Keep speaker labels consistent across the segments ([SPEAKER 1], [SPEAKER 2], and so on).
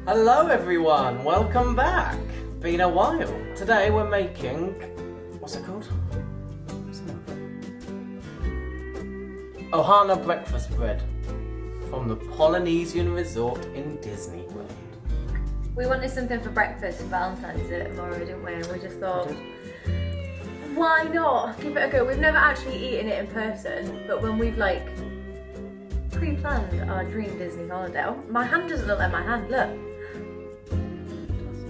[SPEAKER 1] Hello everyone, welcome back. Been a while. Today we're making, what's it called? Ohana Breakfast Bread from the Polynesian Resort in Disney World.
[SPEAKER 2] We wanted something for breakfast for Valentine's Day tomorrow, didn't we? And we just thought, why not? Give it a go. We've never actually eaten it in person, but when we've like pre-planned our dream Disney holiday, oh, my hand doesn't look like my hand, look.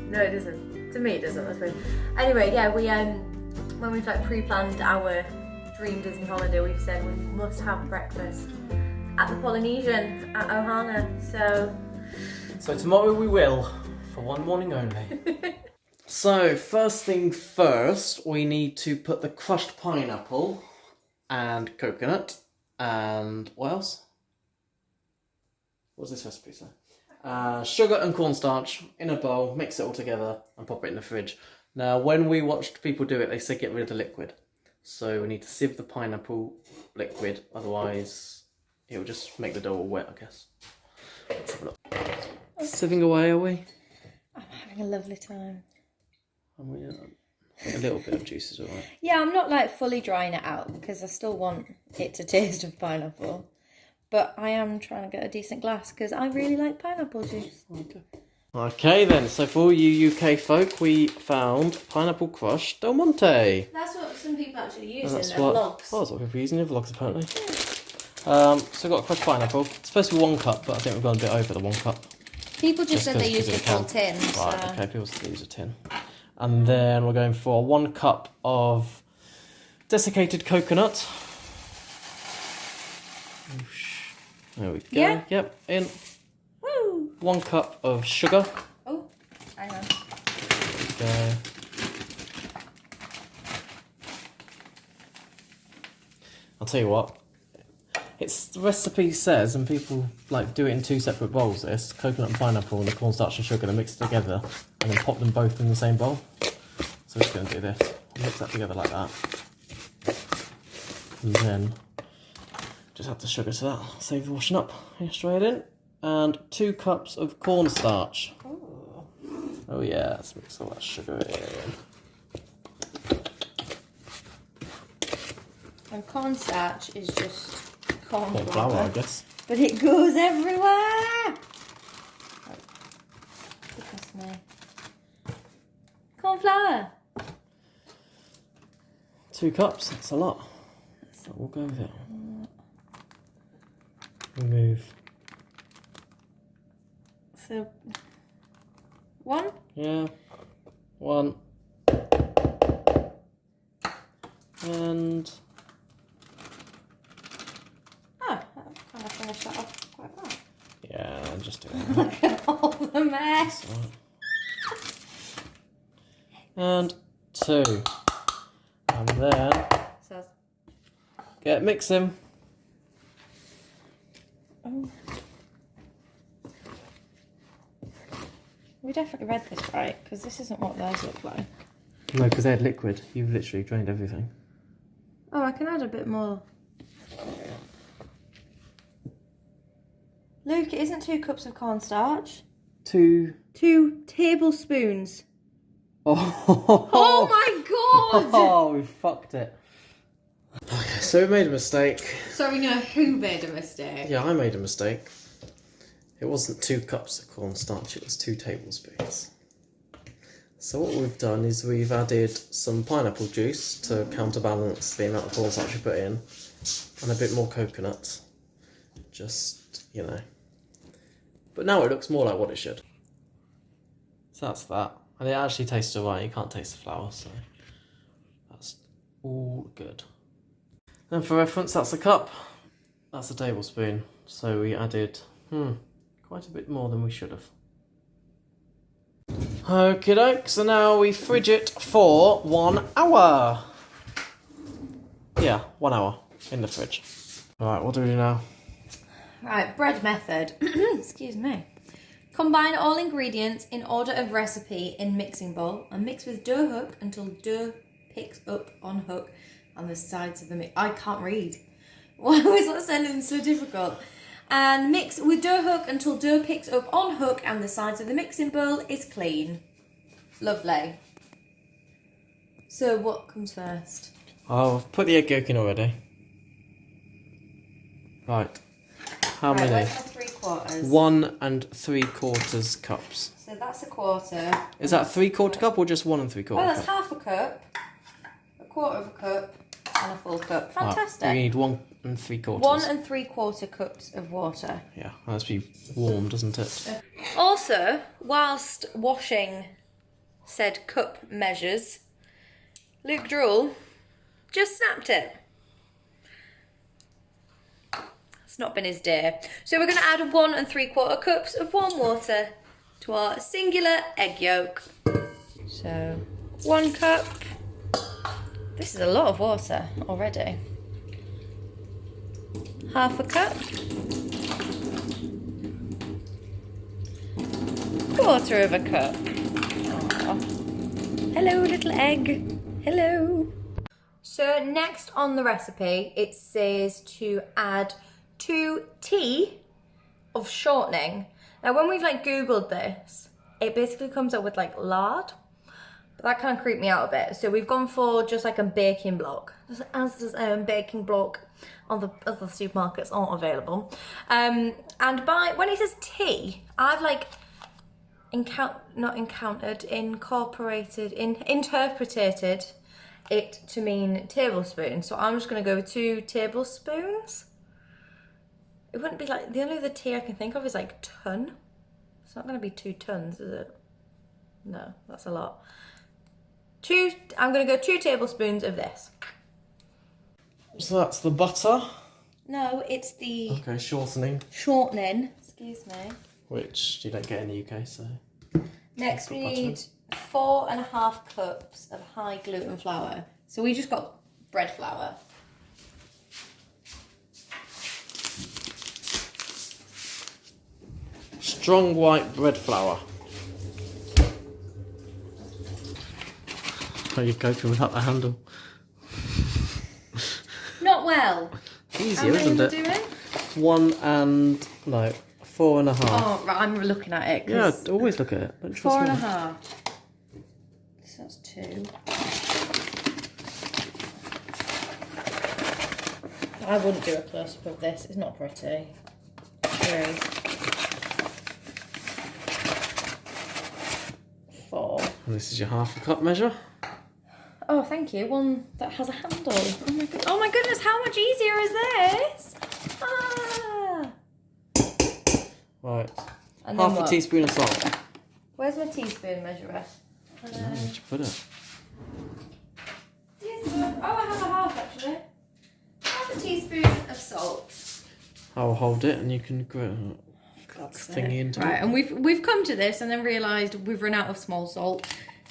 [SPEAKER 2] No, it doesn't. To me it doesn't, that's weird. Anyway, yeah, we when we've like pre-planned our dream Disney holiday, we've said we must have breakfast at the Polynesian at Ohana. So
[SPEAKER 1] tomorrow we will, for one morning only. So first thing first, we need to put the crushed pineapple and coconut and what else? What's this recipe say? Sugar and cornstarch in a bowl, mix it all together and pop it in the fridge. Now when we watched people do it, they said get rid of the liquid. So we need to sieve the pineapple liquid, otherwise it will just make the dough all wet, I guess. Let's have a look. Sieving away, are we?
[SPEAKER 2] I'm having a lovely time.
[SPEAKER 1] And we, a little bit of juice is alright.
[SPEAKER 2] Yeah, I'm not like fully drying it out because I still want it to taste of pineapple. But I am trying to get a decent glass because I really like pineapple juice.
[SPEAKER 1] Okay then, so for all you UK folk, we found pineapple crushed Del Monte.
[SPEAKER 2] That's what some people actually use
[SPEAKER 1] And
[SPEAKER 2] in their vlogs.
[SPEAKER 1] Oh, that's what people use in their vlogs apparently. So we've got crushed pineapple. It's supposed to be 1 cup, but I think we've gone a bit over the 1 cup.
[SPEAKER 2] People just said they used the full tin.
[SPEAKER 1] Right, okay, people said they use a tin. And then we're going for 1 cup of desiccated coconut. There we go.
[SPEAKER 2] Yeah.
[SPEAKER 1] Yep, in.
[SPEAKER 2] Woo!
[SPEAKER 1] 1 cup of sugar.
[SPEAKER 2] Oh, hang on.
[SPEAKER 1] There we go. I'll tell you what. It's the recipe says, and people like do it in 2 separate bowls. This coconut and pineapple and the cornstarch and sugar, and mix it together, and then pop them both in the same bowl. So we're just going to do this. Mix that together like that, and then just add the sugar to that. Save the washing up. Here, straight in, and 2 cups of cornstarch. Oh yeah, let's mix all that sugar in.
[SPEAKER 2] And cornstarch is just corn
[SPEAKER 1] Flour, I guess.
[SPEAKER 2] But it goes everywhere! Goodness me. Corn flour!
[SPEAKER 1] 2 cups, that's a lot. So we'll go with it. Remove.
[SPEAKER 2] So, 1?
[SPEAKER 1] Yeah. 1. And
[SPEAKER 2] Oh, that kind of finished that off quite well.
[SPEAKER 1] yeah, just do it.
[SPEAKER 2] Look at all the mess.
[SPEAKER 1] And 2. And then
[SPEAKER 2] So,
[SPEAKER 1] get mixing.
[SPEAKER 2] oh. We definitely read this right, because this isn't what theirs look like.
[SPEAKER 1] No, because they had liquid. You've literally drained everything.
[SPEAKER 2] Oh, I can add a bit more. Luke, it isn't 2 cups of cornstarch.
[SPEAKER 1] 2.
[SPEAKER 2] 2 tablespoons.
[SPEAKER 1] Oh,
[SPEAKER 2] Oh my god!
[SPEAKER 1] Oh, we fucked it. Okay, so we made a mistake.
[SPEAKER 2] So we know who made a mistake.
[SPEAKER 1] Yeah, I made a mistake. It wasn't 2 cups of cornstarch, it was 2 tablespoons. So what we've done is we've added some pineapple juice to counterbalance the amount of cornstarch we put in, and a bit more coconut. Just, you know. But now it looks more like what it should. So that's that. And it actually tastes alright, you can't taste the flour, so that's all good. And for reference, that's a cup. That's a tablespoon. So we added, quite a bit more than we should have. Okie doke, so now we fridge it for 1 hour. Yeah, 1 hour in the fridge. Alright, what do we do now?
[SPEAKER 2] Right, bread method. Excuse me. Combine all ingredients in order of recipe in mixing bowl and mix with dough hook until dough picks up on hook on the sides of the mix. I can't read. Why was that sentence so difficult? And mix with dough hook until dough picks up on hook and the sides of the mixing bowl is clean. Lovely. So what comes first?
[SPEAKER 1] Oh, I've put the egg yolk in already. Right. How
[SPEAKER 2] Right,
[SPEAKER 1] many?
[SPEAKER 2] where's my 3/4?
[SPEAKER 1] 1 3/4 cups.
[SPEAKER 2] So that's a quarter.
[SPEAKER 1] Is that 3/4 cup or just 1 3/4
[SPEAKER 2] Oh, that's
[SPEAKER 1] cup?
[SPEAKER 2] half a cup, a quarter of a cup, and a full cup.
[SPEAKER 1] Right,
[SPEAKER 2] Fantastic.
[SPEAKER 1] you need 1 3/4.
[SPEAKER 2] 1 3/4 cups of water.
[SPEAKER 1] Yeah, that has to be warm, doesn't it?
[SPEAKER 2] Also, whilst washing said cup measures, Luke Drool just snapped it. It's not been his day. So we're going to add 1 3/4 cups of warm water to our singular egg yolk. So 1 cup. This is a lot of water already. Half a cup. Quarter of a cup. Aww. Hello, little egg. Hello. So next on the recipe, it says to add 2 tea of shortening. Now when we've like Googled this, it basically comes up with like lard, but that kind of creeped me out a bit. So we've gone for just like a baking block, as does baking block on the other supermarkets aren't available. And when it says tea, I've like interpreted it to mean tablespoon. So I'm just gonna go with 2 tablespoons. It wouldn't be like, the only other tea I can think of is like ton. It's not gonna be 2 tons, is it? No, that's a lot. I'm gonna go 2 tablespoons of this.
[SPEAKER 1] So that's the butter.
[SPEAKER 2] No, it's the
[SPEAKER 1] Okay, shortening.
[SPEAKER 2] shortening. Excuse me.
[SPEAKER 1] Which you don't get in the UK, so.
[SPEAKER 2] Next we
[SPEAKER 1] Butter.
[SPEAKER 2] need 4.5 cups of high gluten flour. So we just got bread flour.
[SPEAKER 1] Strong white bread flour. How are you coping without the handle?
[SPEAKER 2] Not well.
[SPEAKER 1] Easier,
[SPEAKER 2] How many
[SPEAKER 1] isn't
[SPEAKER 2] are
[SPEAKER 1] it?
[SPEAKER 2] we doing?
[SPEAKER 1] 4.5.
[SPEAKER 2] Oh, right, I'm looking at it.
[SPEAKER 1] Yeah,
[SPEAKER 2] 'Cause
[SPEAKER 1] always look at it. Don't trust me.
[SPEAKER 2] 4.5. So that's 2. I wouldn't do a close-up of this. It's not pretty. 3. 4.
[SPEAKER 1] And this is your half a cup measure.
[SPEAKER 2] Oh, thank you. One that has a handle. Oh my goodness, how much easier is this? Ah.
[SPEAKER 1] Right.
[SPEAKER 2] And then
[SPEAKER 1] Half a
[SPEAKER 2] what?
[SPEAKER 1] teaspoon of salt.
[SPEAKER 2] Where's my teaspoon measurer?
[SPEAKER 1] Where'd you put it?
[SPEAKER 2] Teaspoon. Oh, I have a half actually. Half a teaspoon of salt.
[SPEAKER 1] I'll hold it and you can go thingy into
[SPEAKER 2] Right,
[SPEAKER 1] it.
[SPEAKER 2] and we've come to this and then realised we've run out of small salt.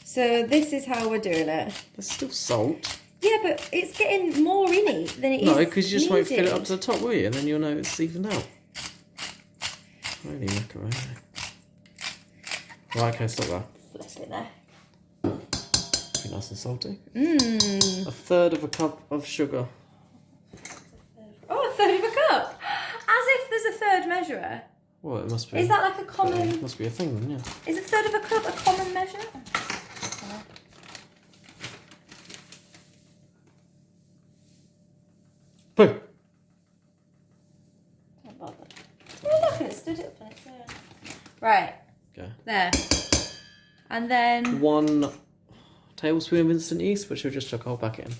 [SPEAKER 2] So this is how we're doing it.
[SPEAKER 1] There's still salt.
[SPEAKER 2] Yeah, but it's getting more in it than it is.
[SPEAKER 1] No, because you just won't fill it up
[SPEAKER 2] needed.
[SPEAKER 1] to the top, will you? And then you'll know it's evened out. Holy macaroni. Right, okay, stop there.
[SPEAKER 2] Flip it there.
[SPEAKER 1] Be nice and salty.
[SPEAKER 2] Mmm.
[SPEAKER 1] 1/3 of a cup of sugar.
[SPEAKER 2] Oh, 1/3 of a cup. As if there's a third measurer.
[SPEAKER 1] Well, it must be.
[SPEAKER 2] Is that like a common?
[SPEAKER 1] It must be a thing then, yeah.
[SPEAKER 2] Is 1/3 of a cup a common measure?
[SPEAKER 1] Boom.
[SPEAKER 2] Don't bother. Oh, look, it stood up on its own. Right,
[SPEAKER 1] Okay.
[SPEAKER 2] there. And then
[SPEAKER 1] 1 tablespoon of instant yeast, which we'll just chuck a whole packet in.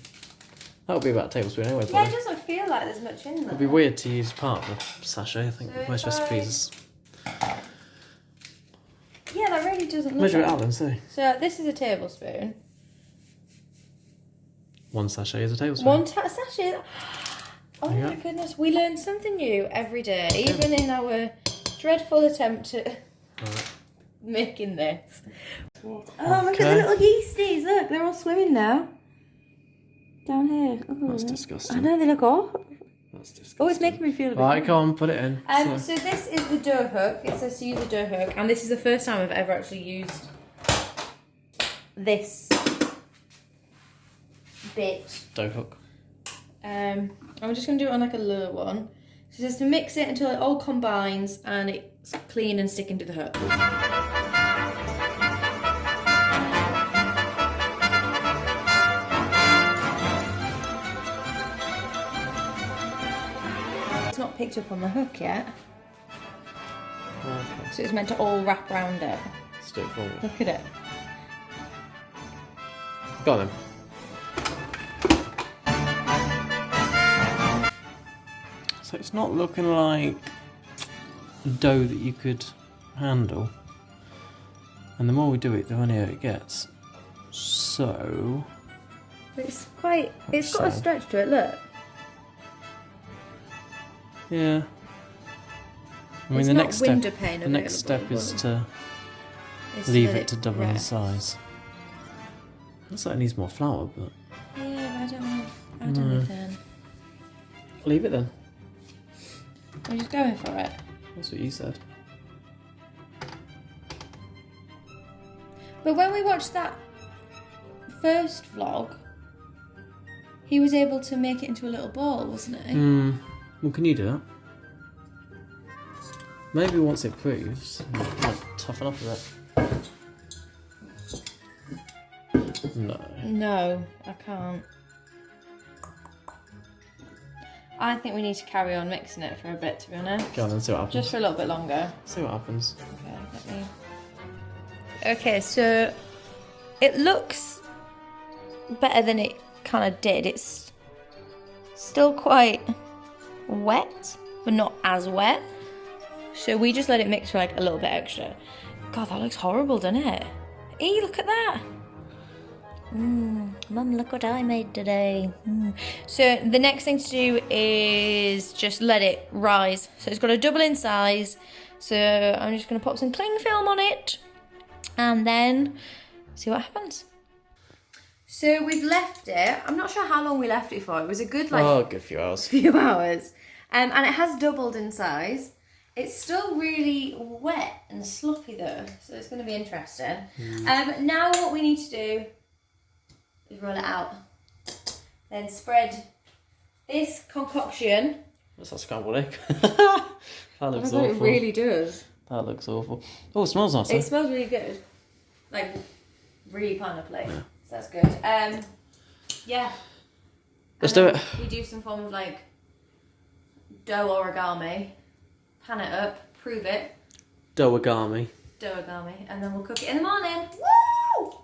[SPEAKER 1] That'll be about a tablespoon anyway,
[SPEAKER 2] yeah,
[SPEAKER 1] probably.
[SPEAKER 2] it doesn't feel like there's much in there.
[SPEAKER 1] It'd be weird to use part of the sachet. I think
[SPEAKER 2] So
[SPEAKER 1] most
[SPEAKER 2] if I-
[SPEAKER 1] recipes
[SPEAKER 2] Yeah, that really doesn't look.
[SPEAKER 1] measure it
[SPEAKER 2] like
[SPEAKER 1] out then. See,
[SPEAKER 2] So this is a tablespoon.
[SPEAKER 1] 1 sachet is a tablespoon.
[SPEAKER 2] Sachet. Oh
[SPEAKER 1] There you
[SPEAKER 2] my
[SPEAKER 1] go.
[SPEAKER 2] goodness, we learn something new every day, even in our dreadful attempt at
[SPEAKER 1] Right.
[SPEAKER 2] making this. Oh, look at
[SPEAKER 1] Okay.
[SPEAKER 2] the little yeasties. Look, they're all swimming now. Down here. Ooh.
[SPEAKER 1] That's
[SPEAKER 2] I
[SPEAKER 1] disgusting.
[SPEAKER 2] know, they look awful.
[SPEAKER 1] That's disgusting.
[SPEAKER 2] Oh, it's making me feel a bit.
[SPEAKER 1] Right, come on, put it in.
[SPEAKER 2] So this is the dough hook. It says to use the dough hook, and this is the first time I've ever actually used this bit.
[SPEAKER 1] Dough hook.
[SPEAKER 2] I'm just gonna do it on like a low one. So just to mix it until it all combines and it's clean and sticking to the hook. It's not picked up on the hook yet.
[SPEAKER 1] Okay.
[SPEAKER 2] So it's meant to all wrap around it.
[SPEAKER 1] Let's do it forward.
[SPEAKER 2] Look at it.
[SPEAKER 1] Go on then. So it's not looking like dough that you could handle. And the more we do it, the funnier it gets. So...
[SPEAKER 2] It's quite... It's got a
[SPEAKER 1] sad.
[SPEAKER 2] stretch to it, look.
[SPEAKER 1] Yeah. I mean,
[SPEAKER 2] It's
[SPEAKER 1] the
[SPEAKER 2] not
[SPEAKER 1] next step,
[SPEAKER 2] window pane
[SPEAKER 1] the next step
[SPEAKER 2] available,
[SPEAKER 1] is
[SPEAKER 2] but
[SPEAKER 1] to
[SPEAKER 2] it's
[SPEAKER 1] leave
[SPEAKER 2] let
[SPEAKER 1] it to double in
[SPEAKER 2] rest.
[SPEAKER 1] size. Looks like it needs more flour, but
[SPEAKER 2] Yeah, but I don't want to add
[SPEAKER 1] No.
[SPEAKER 2] anything.
[SPEAKER 1] leave it then.
[SPEAKER 2] We're just going for it.
[SPEAKER 1] That's what you said.
[SPEAKER 2] But when we watched that first vlog, he was able to make it into a little ball, wasn't he?
[SPEAKER 1] Well, can you do that? Maybe once it proves, it might toughen up a bit. No.
[SPEAKER 2] No, I can't. I think we need to carry on mixing it for a bit, to be honest.
[SPEAKER 1] Go on and see what happens.
[SPEAKER 2] Just for a little bit longer.
[SPEAKER 1] See what happens.
[SPEAKER 2] Okay, let me... Okay, so it looks better than it kind of did. It's still quite wet, but not as wet. So we just let it mix for like a little bit extra. God, that looks horrible, doesn't it? Eee, look at that. Mum, look what I made today. So the next thing to do is just let it rise. So it's got to double in size. So I'm just going to pop some cling film on it and then see what happens. So we've left it. I'm not sure how long we left it for. It was a good
[SPEAKER 1] good few hours.
[SPEAKER 2] few hours. And it has doubled in size. It's still really wet and sloppy though, so it's going to be interesting. Now what we need to do is roll it out. Then spread this concoction.
[SPEAKER 1] What's that scrambled egg? That looks awful.
[SPEAKER 2] It really does.
[SPEAKER 1] That looks awful. Oh, it smells nice.
[SPEAKER 2] It smells really good. Like, really pineapple. Yeah. So that's good. Yeah.
[SPEAKER 1] Let's do it.
[SPEAKER 2] We do some form of like dough origami. Pan it up, prove it.
[SPEAKER 1] Dough-agami.
[SPEAKER 2] Dough-agami, and then we'll cook it in the morning. Woo!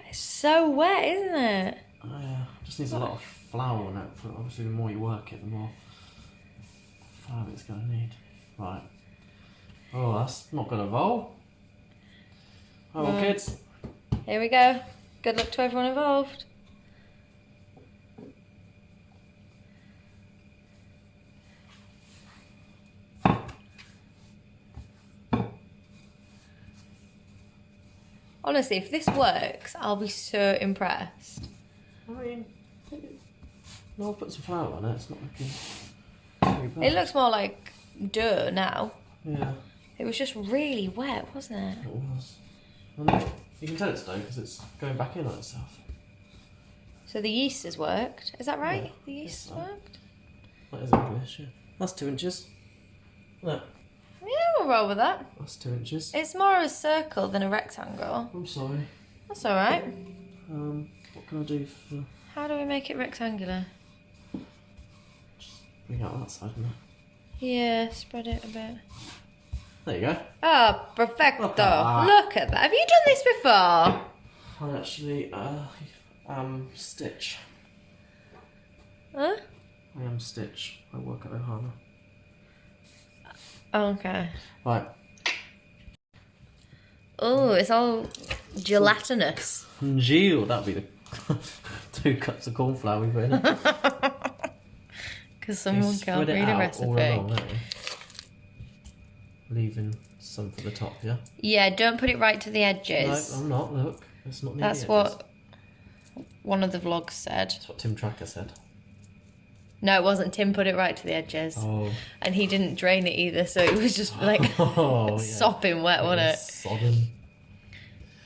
[SPEAKER 2] It's so wet, isn't it?
[SPEAKER 1] Oh, yeah. Just needs a lot of flour on it. But obviously, the more you work it, the more flour it's going to need. Right. Oh, that's not going to roll. Oh, well, kids.
[SPEAKER 2] Here we go. Good luck to everyone involved. Honestly, if this works, I'll be so impressed.
[SPEAKER 1] I mean, no, I'll put some flour on it. It's not looking too bad.
[SPEAKER 2] It looks more like dough now.
[SPEAKER 1] Yeah,
[SPEAKER 2] It was just really wet, wasn't it?
[SPEAKER 1] it was. And you can tell it's dough because it's going back in on itself.
[SPEAKER 2] So the yeast has worked. Is that right?
[SPEAKER 1] Yeah,
[SPEAKER 2] The yeast has
[SPEAKER 1] so.
[SPEAKER 2] worked?
[SPEAKER 1] That is English, yeah. That's 2 inches. Look,
[SPEAKER 2] Yeah, we'll roll with that.
[SPEAKER 1] that's 2 inches.
[SPEAKER 2] It's more of a circle than a rectangle.
[SPEAKER 1] I'm sorry.
[SPEAKER 2] That's alright.
[SPEAKER 1] What can I do for...
[SPEAKER 2] How do we make it rectangular?
[SPEAKER 1] Just bring out that side, now.
[SPEAKER 2] Yeah, spread it a bit.
[SPEAKER 1] There you go.
[SPEAKER 2] Oh, perfecto.
[SPEAKER 1] Look at that.
[SPEAKER 2] Look at that. Have you done this before?
[SPEAKER 1] I actually, Stitch.
[SPEAKER 2] Huh?
[SPEAKER 1] I am Stitch. I work at Ohana.
[SPEAKER 2] Oh, okay.
[SPEAKER 1] Right.
[SPEAKER 2] Oh, it's all gelatinous.
[SPEAKER 1] Gee, that'd be the 2 cups of corn flour we put in it.
[SPEAKER 2] Because someone can't
[SPEAKER 1] Spread it
[SPEAKER 2] read a
[SPEAKER 1] out
[SPEAKER 2] recipe.
[SPEAKER 1] all along, don't you? Leaving some for the top, yeah?
[SPEAKER 2] Yeah, don't put it right to the edges.
[SPEAKER 1] No, I'm not. Look, it's not near
[SPEAKER 2] That's
[SPEAKER 1] the edges.
[SPEAKER 2] what one of the vlogs said.
[SPEAKER 1] That's what Tim Tracker said.
[SPEAKER 2] No, it wasn't. Tim put it right to the edges.
[SPEAKER 1] Oh.
[SPEAKER 2] And he didn't drain it either, so it was just like
[SPEAKER 1] Oh, yeah.
[SPEAKER 2] sopping wet, wasn't it?
[SPEAKER 1] Sodden.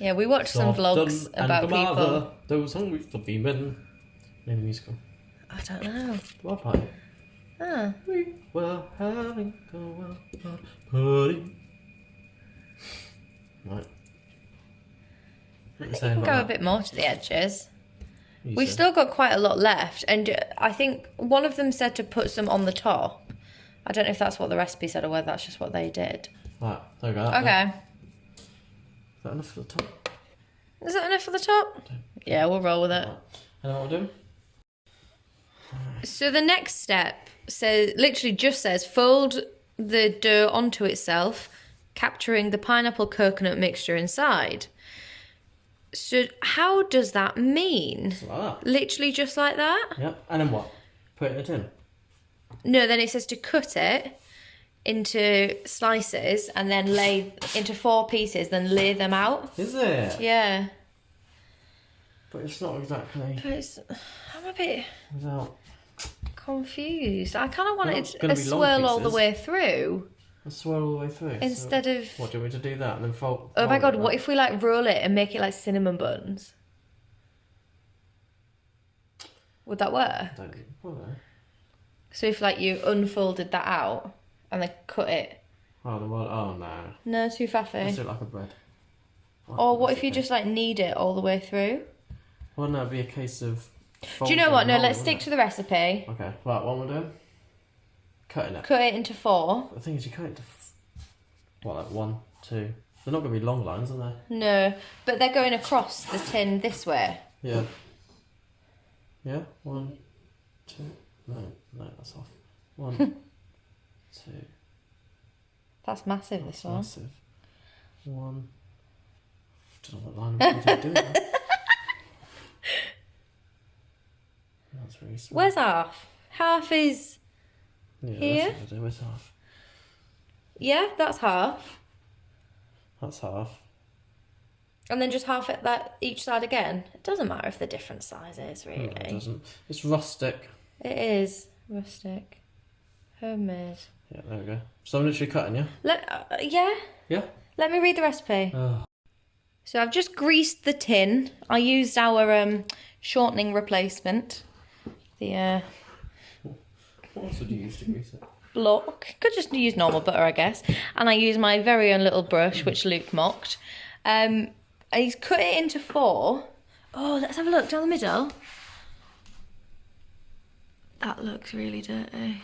[SPEAKER 2] Yeah, we watched some vlogs
[SPEAKER 1] Sodden and
[SPEAKER 2] about
[SPEAKER 1] Gomorrah,
[SPEAKER 2] people.
[SPEAKER 1] those hungry fluffy men. Name the musical.
[SPEAKER 2] I don't know.
[SPEAKER 1] What party?
[SPEAKER 2] Ah.
[SPEAKER 1] We were having a wild party. Right.
[SPEAKER 2] I think you can go a bit more to the edges. We've
[SPEAKER 1] said.
[SPEAKER 2] still got quite a lot left, and I think one of them said to put some on the top. I don't know if that's what the recipe said or whether that's just what they did.
[SPEAKER 1] Right, there we go.
[SPEAKER 2] Okay.
[SPEAKER 1] Is that enough for the top?
[SPEAKER 2] Is that enough for the top? Yeah, we'll roll with it.
[SPEAKER 1] Right. And then what we're doing?
[SPEAKER 2] So the next step literally just says fold the dough onto itself, capturing the pineapple coconut mixture inside. So how does that mean?
[SPEAKER 1] Just like that.
[SPEAKER 2] Literally just like that?
[SPEAKER 1] Yep. And then what? Put it in a tin?
[SPEAKER 2] No, then it says to cut it into slices and then lay into 4 pieces, then lay them out.
[SPEAKER 1] Is it?
[SPEAKER 2] Yeah.
[SPEAKER 1] But it's not exactly
[SPEAKER 2] But I'm a bit
[SPEAKER 1] without...
[SPEAKER 2] confused. I kind of want
[SPEAKER 1] They're
[SPEAKER 2] it
[SPEAKER 1] not gonna
[SPEAKER 2] to
[SPEAKER 1] be long
[SPEAKER 2] swirl all the
[SPEAKER 1] pieces.
[SPEAKER 2] way through.
[SPEAKER 1] and swirl all the way through.
[SPEAKER 2] Instead of...
[SPEAKER 1] What, do you want me to do that and then fold?
[SPEAKER 2] Oh my
[SPEAKER 1] fold
[SPEAKER 2] god,
[SPEAKER 1] it
[SPEAKER 2] what
[SPEAKER 1] back?
[SPEAKER 2] if we like roll it and make it like cinnamon buns? Would that work?
[SPEAKER 1] Well, no.
[SPEAKER 2] So if like you unfolded that out and then cut it.
[SPEAKER 1] Oh, oh no.
[SPEAKER 2] No, too
[SPEAKER 1] Let's
[SPEAKER 2] faffy.
[SPEAKER 1] do it like a bread.
[SPEAKER 2] Or what if you just like knead it all the way through?
[SPEAKER 1] Well, no, it'd be a case of...
[SPEAKER 2] Do you know what? No,
[SPEAKER 1] folding
[SPEAKER 2] let's
[SPEAKER 1] and
[SPEAKER 2] stick to the recipe.
[SPEAKER 1] Okay, right, what we're doing? Cutting it.
[SPEAKER 2] Cut it into 4.
[SPEAKER 1] The thing is, you cut it to... What, like 1, 2... They're not going to be long lines, are they?
[SPEAKER 2] No, but they're going across the tin this way.
[SPEAKER 1] Yeah. Yeah? 1, 2... No, that's off. 1, 2...
[SPEAKER 2] That's massive, this one.
[SPEAKER 1] Massive. 1... I don't know what line I'm supposed to do now. That's really small.
[SPEAKER 2] Where's half? Half is...
[SPEAKER 1] Yeah,
[SPEAKER 2] here?
[SPEAKER 1] that's what I do. Where's half?
[SPEAKER 2] Yeah, that's half.
[SPEAKER 1] That's half.
[SPEAKER 2] And then just half at that each side again. It doesn't matter if they're different sizes, really.
[SPEAKER 1] No, it doesn't. It's rustic.
[SPEAKER 2] It is rustic. Homemade.
[SPEAKER 1] Yeah, there we go. So I'm literally cutting, yeah?
[SPEAKER 2] Yeah?
[SPEAKER 1] Yeah?
[SPEAKER 2] Let me read the recipe.
[SPEAKER 1] Oh.
[SPEAKER 2] So I've just greased the tin. I used our shortening replacement. The
[SPEAKER 1] What else would you use to grease it?
[SPEAKER 2] block. Could just use normal butter, I guess. And I use my very own little brush, which Luke mocked. And he's cut it into 4. Oh, let's have a look down the middle. That looks really dirty.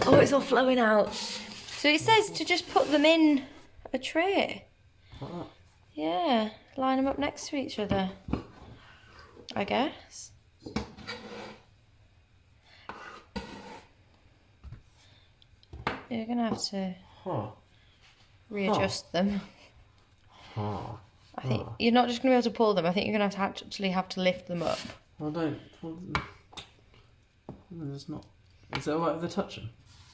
[SPEAKER 2] Oh, it's all flowing out. So it says to just put them in a tray.
[SPEAKER 1] Like that?
[SPEAKER 2] Yeah, line them up next to each other, I guess. You're going to have to readjust them. I think you're not just going to be able to pull them. I think you're going to actually have to lift them up.
[SPEAKER 1] Well, there's not... Is it alright if they're touching?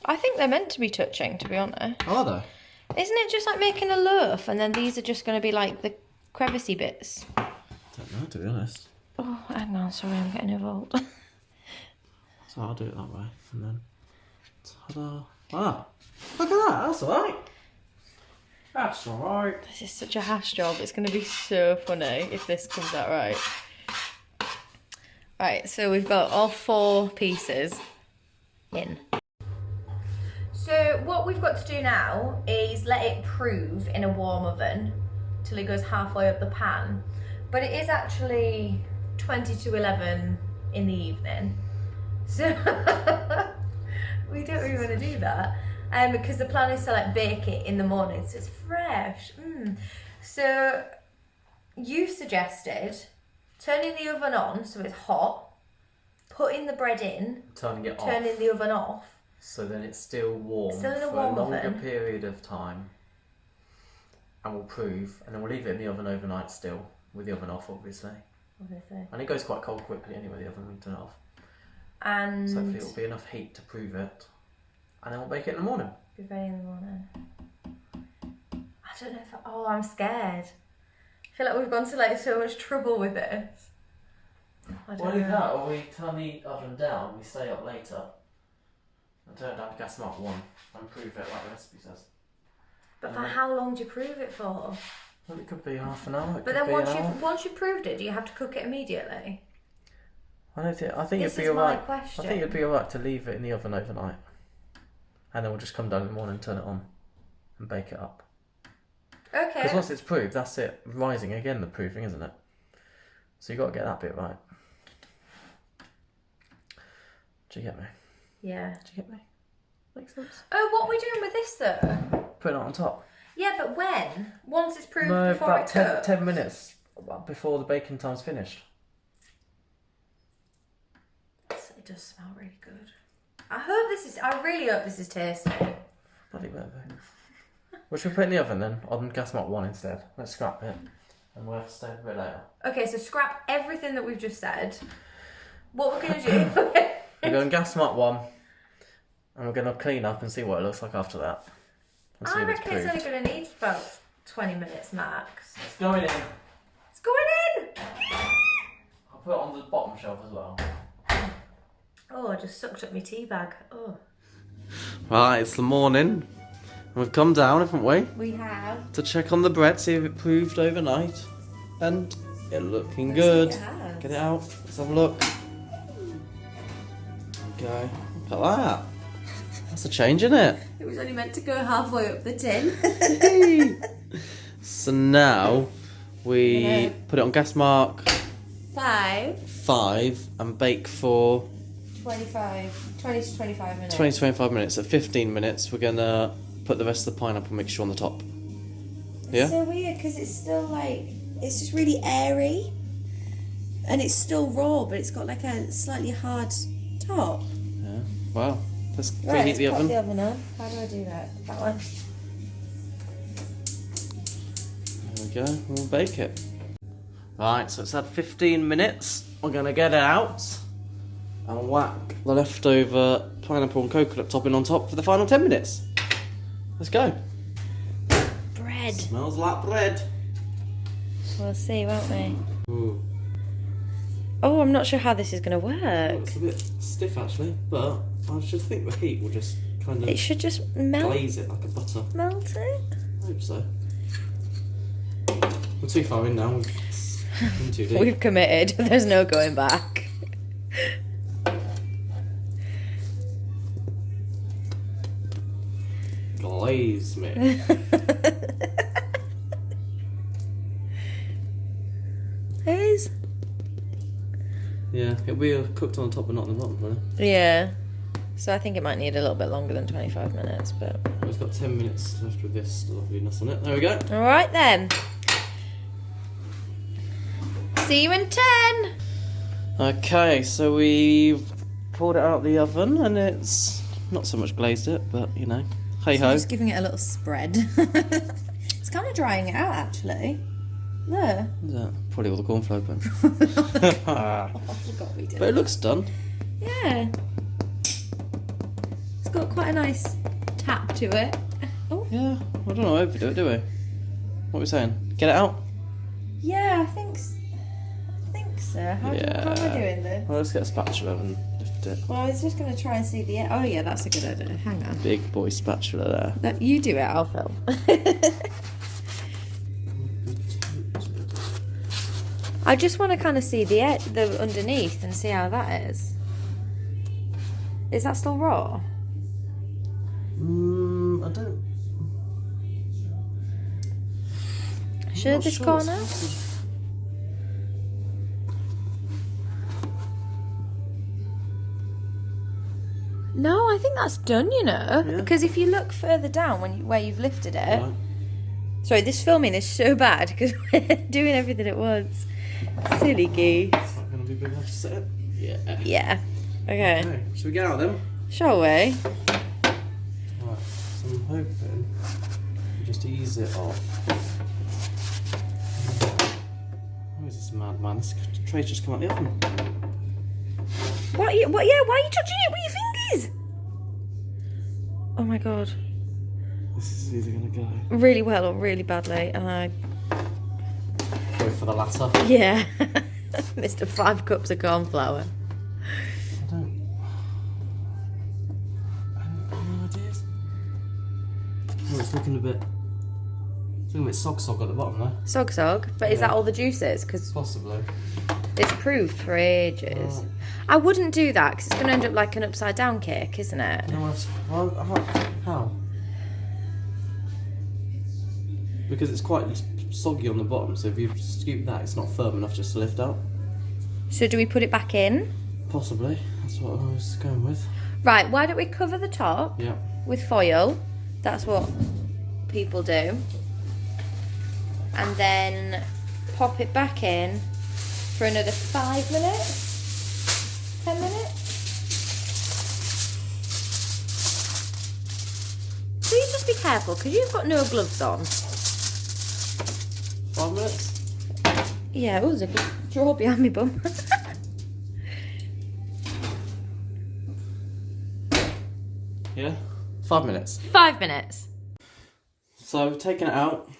[SPEAKER 2] I think they're meant to be touching, to be honest.
[SPEAKER 1] Are they?
[SPEAKER 2] Isn't it just like making a loaf and then these are just going to be like the crevicey bits?
[SPEAKER 1] I don't know, to be honest.
[SPEAKER 2] Oh, hang on, sorry, I'm getting involved.
[SPEAKER 1] So I'll do it that way. And then... Ta-da! Ah! Look at that, that's alright. That's alright.
[SPEAKER 2] This is such a hash job. It's going to be so funny if this comes out right. Right, so we've got all 4 pieces in. So what we've got to do now is let it prove in a warm oven till it goes halfway up the pan. But it is actually 20 to 11 in the evening. So we don't really want to do that. Because the plan is to like bake it in the morning so it's fresh. So you suggested turning the oven on so it's hot, putting the bread in,
[SPEAKER 1] Turning it off.
[SPEAKER 2] turning the oven off.
[SPEAKER 1] So then it's still warm
[SPEAKER 2] Still in a
[SPEAKER 1] for
[SPEAKER 2] warm
[SPEAKER 1] a longer
[SPEAKER 2] oven.
[SPEAKER 1] period of time. And we'll prove. And then we'll leave it in the oven overnight still. With the oven off, obviously.
[SPEAKER 2] Obviously.
[SPEAKER 1] And it goes quite cold quickly anyway, the oven when you turn it off.
[SPEAKER 2] And
[SPEAKER 1] So hopefully it'll be enough heat to prove it. And then we'll bake it in the morning.
[SPEAKER 2] be ready in the morning. I don't know if I'm scared. I feel like we've gone to like so much trouble with this. I don't know.
[SPEAKER 1] that, or we turn the oven down, we stay up later. And turn down the gas mark 1 and prove it like the recipe says.
[SPEAKER 2] But for how long do you prove it for?
[SPEAKER 1] Well, it could be half an hour.
[SPEAKER 2] But then once you've proved it, do you have to cook it immediately?
[SPEAKER 1] I think
[SPEAKER 2] This
[SPEAKER 1] it'd be
[SPEAKER 2] is my
[SPEAKER 1] alright. I
[SPEAKER 2] question.
[SPEAKER 1] think it'd be alright to leave it in the oven overnight, and then we'll just come down in the morning, turn it on, and bake it up.
[SPEAKER 2] Okay.
[SPEAKER 1] Because once it's proved, that's it. Rising again, the proving, isn't it? So you got to get that bit right. Do you get me?
[SPEAKER 2] Yeah.
[SPEAKER 1] Do you get me? Makes sense.
[SPEAKER 2] Oh, what are we doing with this though?
[SPEAKER 1] Put it on top.
[SPEAKER 2] Yeah, but when? Once it's proved
[SPEAKER 1] No,
[SPEAKER 2] before
[SPEAKER 1] about
[SPEAKER 2] it
[SPEAKER 1] 10,
[SPEAKER 2] cooks?
[SPEAKER 1] 10 minutes before the baking time's finished.
[SPEAKER 2] It does smell really good. I really hope this is tasty.
[SPEAKER 1] Bloody better. What should we put in the oven then? On gas mark 1 instead. Let's scrap it. And we'll have to stay a bit later.
[SPEAKER 2] Okay, so scrap everything that we've just said. What we're going to do...
[SPEAKER 1] We're going gas mark 1. And we're going to clean up and see what it looks like after that. And see
[SPEAKER 2] I
[SPEAKER 1] if
[SPEAKER 2] reckon it's
[SPEAKER 1] proved.
[SPEAKER 2] only going to need about 20 minutes max.
[SPEAKER 1] It's going in.
[SPEAKER 2] It's going in!
[SPEAKER 1] I'll put it on the bottom shelf as well.
[SPEAKER 2] Oh, I just sucked up my tea bag. Oh.
[SPEAKER 1] Right, it's the morning. We've come down, haven't we?
[SPEAKER 2] We have.
[SPEAKER 1] To check on the bread, see if it proved overnight. And it's looking good.
[SPEAKER 2] Like it has.
[SPEAKER 1] Get it out. Let's have a look. Okay. Look at that. That's a change, isn't it?
[SPEAKER 2] It was only meant to go halfway up the tin.
[SPEAKER 1] So now we put it on gas mark 5 and bake for
[SPEAKER 2] 20 to 25 minutes.
[SPEAKER 1] 20 to 25 minutes. At 15 minutes, we're going to put the rest of the pineapple mixture on the top. Yeah?
[SPEAKER 3] It's so weird because it's still like, it's just really airy and it's still raw, but it's got like a slightly hard top.
[SPEAKER 1] Yeah. Wow. Let's
[SPEAKER 3] Right,
[SPEAKER 1] preheat
[SPEAKER 3] let's
[SPEAKER 1] the
[SPEAKER 3] pop
[SPEAKER 1] oven.
[SPEAKER 3] the oven on. How do I do that? That one.
[SPEAKER 1] There we go. We'll bake it. Right, so it's had 15 minutes. We're going to get it out and whack the leftover pineapple and coconut topping on top for the final 10 minutes. Let's go.
[SPEAKER 3] Bread.
[SPEAKER 1] Smells like bread.
[SPEAKER 3] We'll see, won't we?
[SPEAKER 1] Ooh.
[SPEAKER 3] Oh, I'm not sure how this is going to work.
[SPEAKER 1] It's a bit stiff actually, but I should think the heat will just kind of
[SPEAKER 3] It should just melt
[SPEAKER 1] glaze it like a butter.
[SPEAKER 3] it.
[SPEAKER 1] I hope so. We're too far in now. We're in too deep.
[SPEAKER 3] We've committed. There's no going back.
[SPEAKER 1] Glaze me.
[SPEAKER 3] Is?
[SPEAKER 1] Yeah, it'll be cooked on the top but not on the bottom, really.
[SPEAKER 3] Yeah. So I think it might need a little bit longer than 25 minutes, but...
[SPEAKER 1] We've got 10 minutes left with this loveliness on it. There we go.
[SPEAKER 3] All right then. See you in 10.
[SPEAKER 1] Okay, so we've pulled it out of the oven and it's not so much glazed it, but you know, hey ho.
[SPEAKER 3] Just giving it a little spread. It's kind of drying it out, actually. Look.
[SPEAKER 1] Is that probably all the cornflour then?
[SPEAKER 3] I forgot we did.
[SPEAKER 1] But it looks done.
[SPEAKER 3] Yeah. It's got quite a nice tap to it. Oh.
[SPEAKER 1] Yeah, I don't know, overdo it, do we? What are we saying? Get it out?
[SPEAKER 3] Yeah, I think so. How am I doing this?
[SPEAKER 1] Well, let's get a spatula and lift it.
[SPEAKER 3] Well, I was just going to try and see the... Oh, yeah, that's a good idea. Hang on.
[SPEAKER 1] Big boy spatula there.
[SPEAKER 3] No, you do it, I'll film. I just want to kind of see the underneath and see how that is. Is that still raw?
[SPEAKER 1] I don't...
[SPEAKER 3] Should
[SPEAKER 1] not
[SPEAKER 3] this
[SPEAKER 1] sure.
[SPEAKER 3] corner? No, I think that's done, you know.
[SPEAKER 1] Yeah.
[SPEAKER 3] Because if you look further down where you've lifted it...
[SPEAKER 1] Right.
[SPEAKER 3] Sorry, this filming is so bad because we're doing everything at once. Silly geese.
[SPEAKER 1] Is that going to be big enough to set it? Yeah.
[SPEAKER 3] Yeah. Okay.
[SPEAKER 1] Okay, should we get out then?
[SPEAKER 3] Shall we?
[SPEAKER 1] Right, so I'm hoping we just ease it off. Who is this madman? This tray's just come out the oven.
[SPEAKER 3] What? Yeah, why are you touching it with your fingers? Oh my god.
[SPEAKER 1] This is either going to go...
[SPEAKER 3] Really well or really badly, and I...
[SPEAKER 1] Go for the latter.
[SPEAKER 3] Yeah. Mr. 5 cups of corn flour.
[SPEAKER 1] I don't... Any ideas? Oh, it's looking a bit... It's looking a bit sog at the bottom there.
[SPEAKER 3] Sog, but is
[SPEAKER 1] Yeah.
[SPEAKER 3] that all the juices? Because
[SPEAKER 1] Possibly.
[SPEAKER 3] it's proved for ages.
[SPEAKER 2] I wouldn't do that because it's going to end up like an upside down cake, isn't it?
[SPEAKER 1] No, how? Because it's quite soggy on the bottom, so if you scoop that, it's not firm enough just to lift out.
[SPEAKER 2] So do we put it back in?
[SPEAKER 1] Possibly. That's what I was going with.
[SPEAKER 2] Right, why don't we cover the top
[SPEAKER 1] Yeah.
[SPEAKER 2] with foil? That's what people do. And then pop it back in for another 5 minutes? 10 minutes? Please just be careful because you've got no gloves on.
[SPEAKER 1] 5 minutes?
[SPEAKER 2] Yeah, there's a draw behind me bum.
[SPEAKER 1] Yeah. 5 minutes.
[SPEAKER 2] 5 minutes.
[SPEAKER 1] So we've taken it out,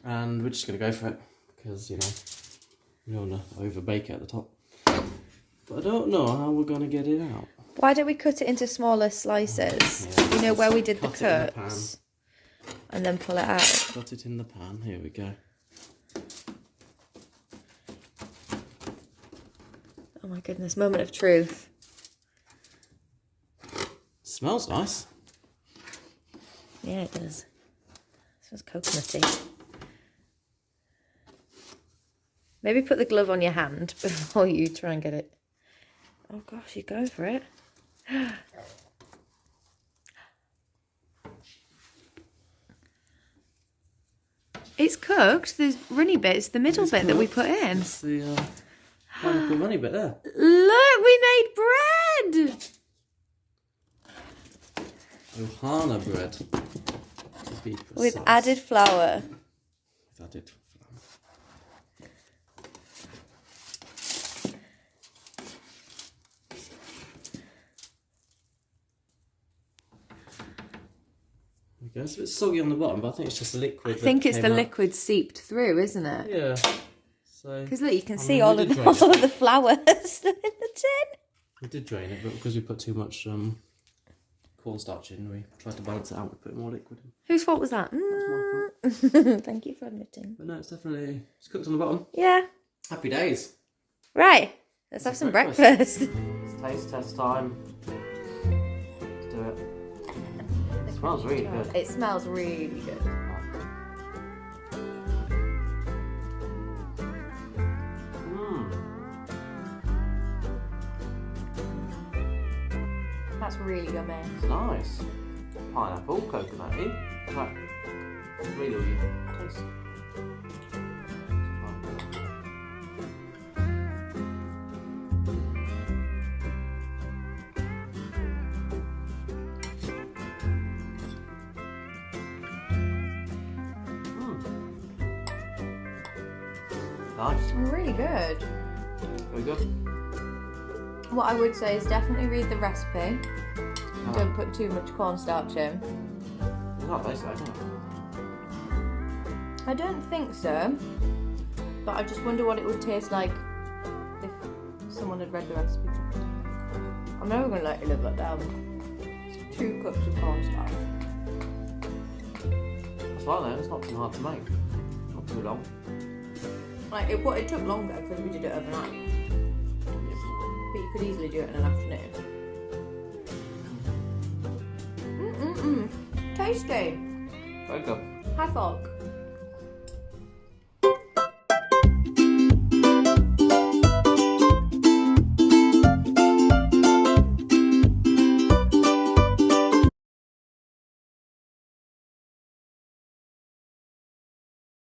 [SPEAKER 1] and we're just gonna go for it because you know we don't want to over bake it at the top. But I don't know how we're gonna get it out.
[SPEAKER 2] Why don't we cut it into smaller slices?
[SPEAKER 1] Yeah,
[SPEAKER 2] You know where we did the
[SPEAKER 1] cut it in the
[SPEAKER 2] cuts? And then pull it out.
[SPEAKER 1] Cut it in the pan. Here we go.
[SPEAKER 2] Oh my goodness, moment of truth.
[SPEAKER 1] Smells nice.
[SPEAKER 2] Yeah, it does. It smells coconutty. Maybe put the glove on your hand before you try and get it. Oh gosh, you're going for it. It's cooked. The runny bit's the middle bit that we put in.
[SPEAKER 1] It's the pineapple money bit there.
[SPEAKER 2] Look, we made bread!
[SPEAKER 1] Ohana bread. To be precise.
[SPEAKER 2] With added flour.
[SPEAKER 1] With added flour. There we go. It's a bit soggy on the bottom, but I think it's just the liquid.
[SPEAKER 2] I think it's the liquid seeped through, isn't it?
[SPEAKER 1] Yeah. So.
[SPEAKER 2] Because look, you can see
[SPEAKER 1] we
[SPEAKER 2] all
[SPEAKER 1] did
[SPEAKER 2] of
[SPEAKER 1] drain
[SPEAKER 2] the flour still in the tin.
[SPEAKER 1] We did drain it, but because we put too much cornstarch in, we tried to balance it out with putting more liquid in.
[SPEAKER 2] Whose fault was that?
[SPEAKER 1] That's my
[SPEAKER 2] Thank you for admitting.
[SPEAKER 1] But no, it's definitely it's cooked on the bottom.
[SPEAKER 2] Yeah.
[SPEAKER 1] Happy days.
[SPEAKER 2] Right. Let's have some breakfast.
[SPEAKER 1] It's taste test time. Let's do it. It smells really good.
[SPEAKER 2] It smells really good. That's really yummy.
[SPEAKER 1] It's nice. Pineapple, coconutty. Right. Really all you taste. Nice.
[SPEAKER 2] Really good.
[SPEAKER 1] Very good.
[SPEAKER 2] What I would say is definitely read the recipe. Don't put too much cornstarch in.
[SPEAKER 1] It's not tasty, isn't it?
[SPEAKER 2] I don't think so. But I just wonder what it would taste like if someone had read the recipe. I'm never going to let you live that down. It's 2 cups of cornstarch.
[SPEAKER 1] That's fine though, it's not too hard to make. Not too long.
[SPEAKER 2] Like it took longer because we did it overnight. But you could easily do it in an afternoon. Tasty.
[SPEAKER 1] Very good.
[SPEAKER 2] High fork.